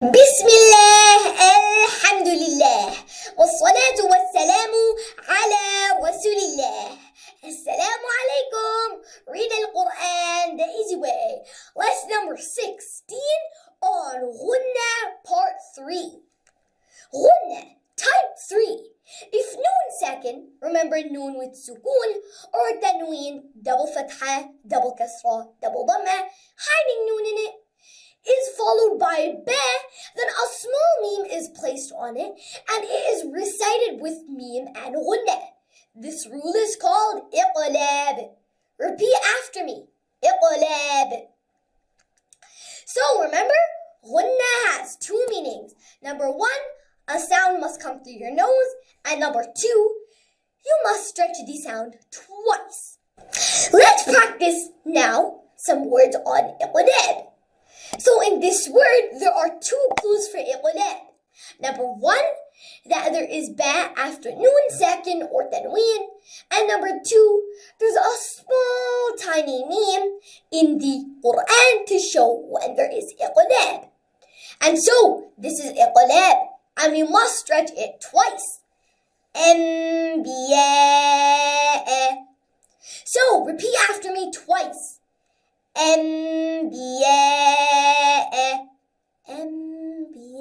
بسم الله الحمد لله والصلاة والسلام على رسول الله. Assalamu alaikum. Read Al-Qur'an the easy way. Lesson number 16 on Ghunnah part 3. Ghunnah type 3. If noon sakin, remember noon with sukoon, or tanween, double fatha, double kasra, double dhamma, hiding noon in it, is followed by a ba, then a small meme is placed on it and it is recited with meme and ghunnah. This rule is called iqlab. Repeat after me. Iqlab. So remember, ghunnah has two meanings. Number one, a sound must come through your nose, and number two, you must stretch the sound twice. Let's practice now some words on iqlab. So in this word, there are two clues for iqlab. Number one, that there is ba after noon sakin or tanween. And number two, there's a small tiny meme in the Qur'an to show when there is iqlab. And so, this is iqlab, and we must stretch it twice. Anbiya. So, repeat after me twice. أنبياء أنبياء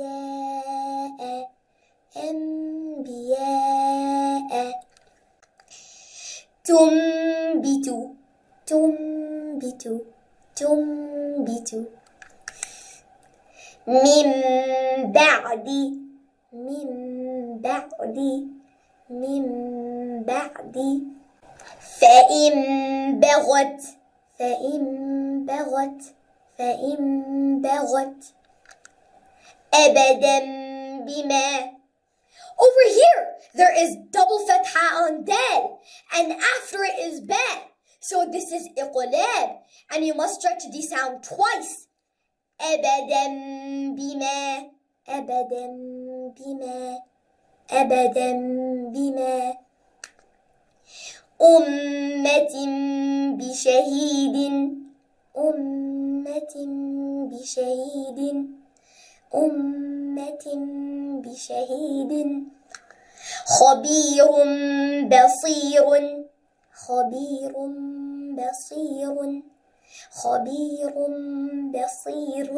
أنبياء تنبت تنبت تنبت من بعد من بعد من بعد فإن بغت فإن بغت أبدا بما. Over here, there is double fatha on dal, and after it is ba. So this is iqlab, and you must stretch the sound twice. أبدا بما أبدا بما أبدا بما. أمة بشهيد أمة بشهيد أمة بشهيد خبير بصير خبير بصير خبير بصير.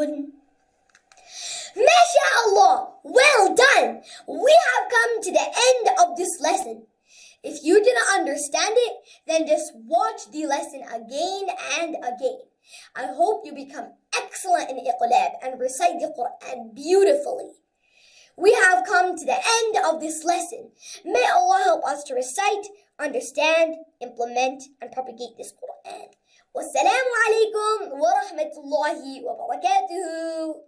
Mashallah! Well done! We have come to the end of this lesson. If you didn't understand it, then just watch the lesson again and again. I hope you become excellent in iqlab and recite the Qur'an beautifully. We have come to the end of this lesson. May Allah help us to recite, understand, implement, and propagate this Qur'an. Wassalamu alaikum wa rahmatullahi wa barakatuhu.